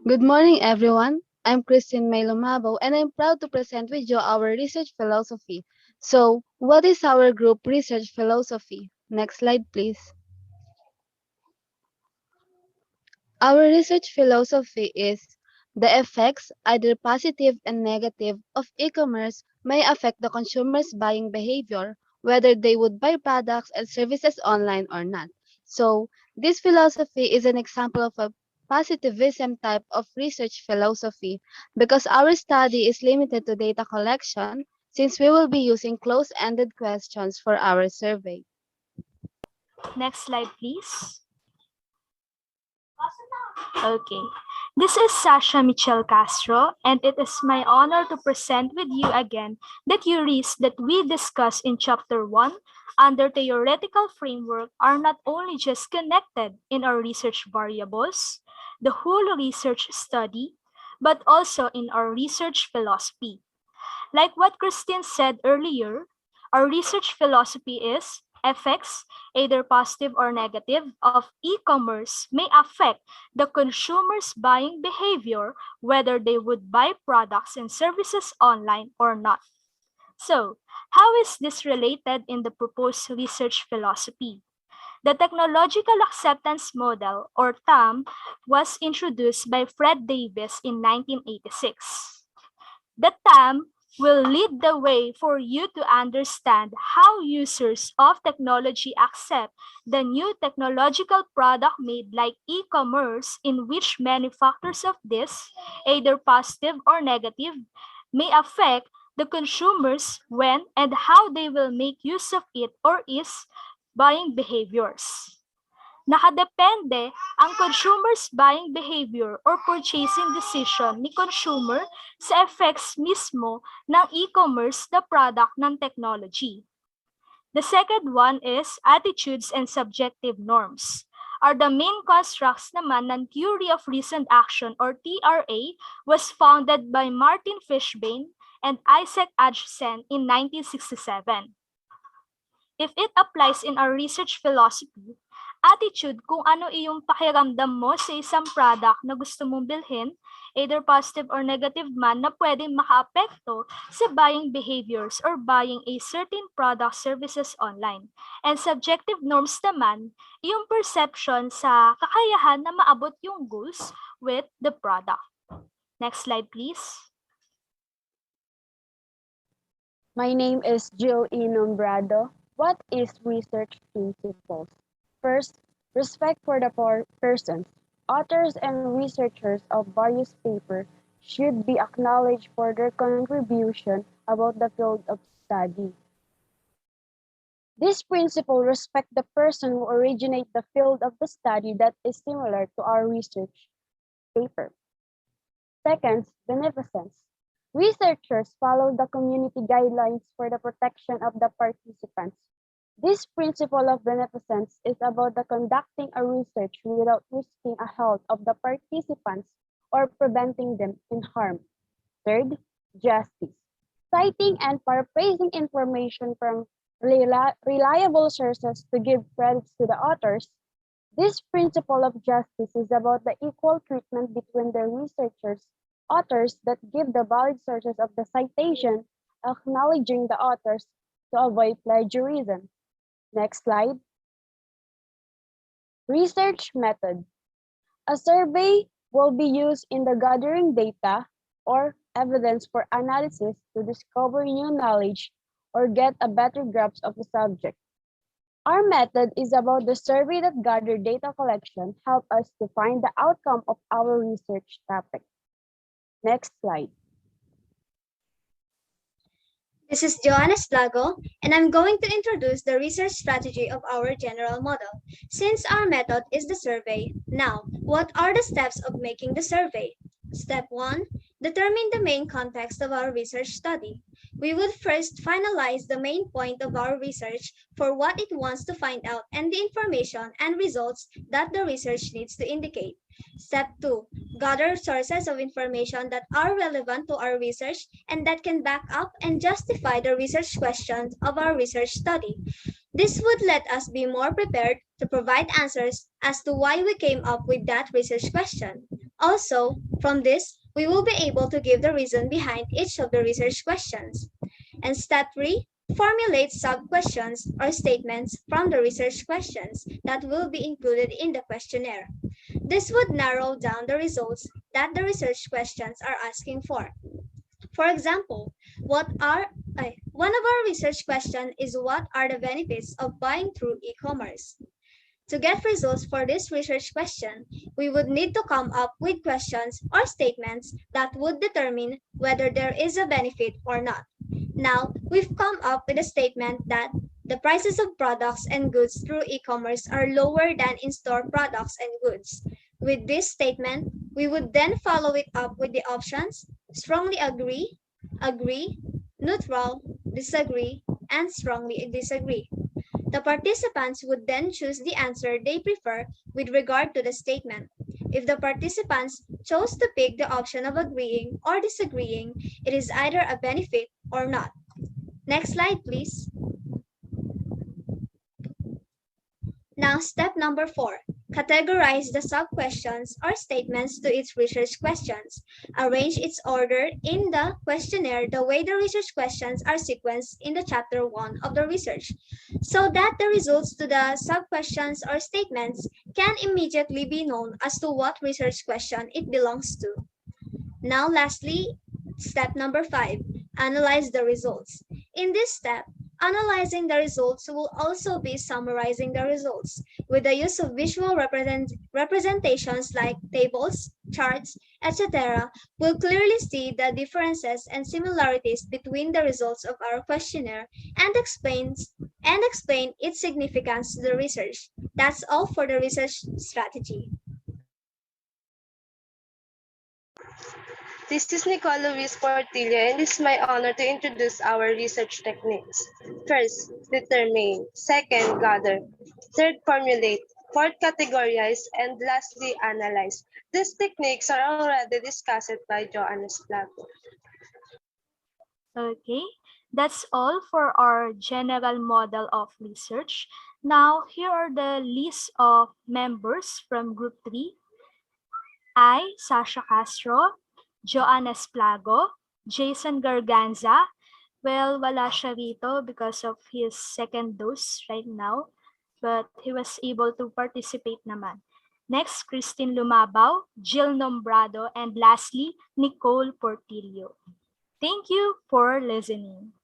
Good morning, everyone. I'm Christine May Lumabo, and I'm proud to present with you our research philosophy. So, what is our group research philosophy? Next slide, please. Our research philosophy is the effects, either positive and negative, of e-commerce may affect the consumer's buying behavior, whether they would buy products and services online or not. So, this philosophy is an example of a positivism type of research philosophy because our study is limited to data collection since we will be using close-ended questions for our survey. Next slide, please. Okay. This is Sasha Michelle Castro, and it is my honor to present with you again the theories that we discussed in Chapter 1 under theoretical framework are not only just connected in our research variables, the whole research study, but also in our research philosophy. Like what Christine said earlier, our research philosophy is effects, either positive or negative, of e-commerce may affect the consumer's buying behavior, whether they would buy products and services online or not. So, how is this related in the proposed research philosophy? The Technological Acceptance Model, or TAM, was introduced by Fred Davis in 1986. The TAM will lead the way for you to understand how users of technology accept the new technological product made like e-commerce, in which many factors of this, either positive or negative, may affect the consumers when and how they will make use of it or its buying behaviors. Nakadepende ang consumer's buying behavior or purchasing decision ni consumer sa effects mismo ng e-commerce na product ng technology. The second one is attitudes and subjective norms are the main constructs naman ng Theory of Reasoned Action or TRA was founded by Martin Fishbane and Isaac Acheson in 1967. If it applies in our research philosophy, attitude kung ano iyong pakiramdam mo sa isang product na gusto mong bilhin, either positive or negative man, na pwedeng makaapekto sa buying behaviors or buying a certain product services online. And subjective norms naman, iyong perception sa kakayahan na maabot yung goals with the product. Next slide, please. My name is Jill E. Nombrado. What is research principles? First, respect for the persons. Authors and researchers of various papers should be acknowledged for their contribution about the field of study. This principle respects the person who originates the field of the study that is similar to our research paper. Second, beneficence. Researchers follow the community guidelines for the protection of the participants. This principle of beneficence is about the conducting a research without risking a health of the participants or preventing them in harm. Third, justice. Citing and paraphrasing information from reliable sources to give credits to the authors. This principle of justice is about the equal treatment between the researchers, authors that give the valid sources of the citation, acknowledging the authors to avoid plagiarism. Next slide. Research method. A survey will be used in the gathering data or evidence for analysis to discover new knowledge or get a better grasp of the subject. Our method is about the survey that gather data collection help us to find the outcome of our research topic. Next slide. This is Joanna Slago, and I'm going to introduce the research strategy of our general model. Since our method is the survey, now, what are the steps of making the survey? Step 1. Determine the main context of our research study. We would first finalize the main point of our research for what it wants to find out and the information and results that the research needs to indicate. Step 2. Gather sources of information that are relevant to our research and that can back up and justify the research questions of our research study. This would let us be more prepared to provide answers as to why we came up with that research question. Also, from this, we will be able to give the reason behind each of the research questions. And step 3, formulate sub-questions or statements from the research questions that will be included in the questionnaire. This would narrow down the results that the research questions are asking for. For example, one of our research questions is what are the benefits of buying through e-commerce? To get results for this research question, we would need to come up with questions or statements that would determine whether there is a benefit or not. Now, we've come up with a statement that the prices of products and goods through e-commerce are lower than in-store products and goods. With this statement, we would then follow it up with the options strongly agree, neutral, disagree, and strongly disagree. The participants would then choose the answer they prefer with regard to the statement. If the participants chose to pick the option of agreeing or disagreeing, it is either a benefit or not. Next slide, please. Now, step number 4. Categorize the sub-questions or statements to its research questions. Arrange its order in the questionnaire the way the research questions are sequenced in the chapter 1 of the research, so that the results to the sub-questions or statements can immediately be known as to what research question it belongs to. Now, lastly, step number 5. Analyze the results. In this step, analyzing the results will also be summarizing the results. With the use of visual representations like tables, charts, etc., we'll clearly see the differences and similarities between the results of our questionnaire and explain its significance to the research. That's all for the research strategy. This is Nicole Luis Portillo, and it's my honor to introduce our research techniques. First, determine. Second, gather. Third, formulate. Fourth, categorize. And lastly, analyze. These techniques are already discussed by Joannes Plato. Okay, that's all for our general model of research. Now, here are the list of members from Group 3. I, Sasha Castro, Joannes Plago, Jason Garganza. Well, wala siya rito because of his second dose right now, but he was able to participate naman. Next, Christine Lumabaw, Jill Nombrado, and lastly, Nicole Portillo. Thank you for listening.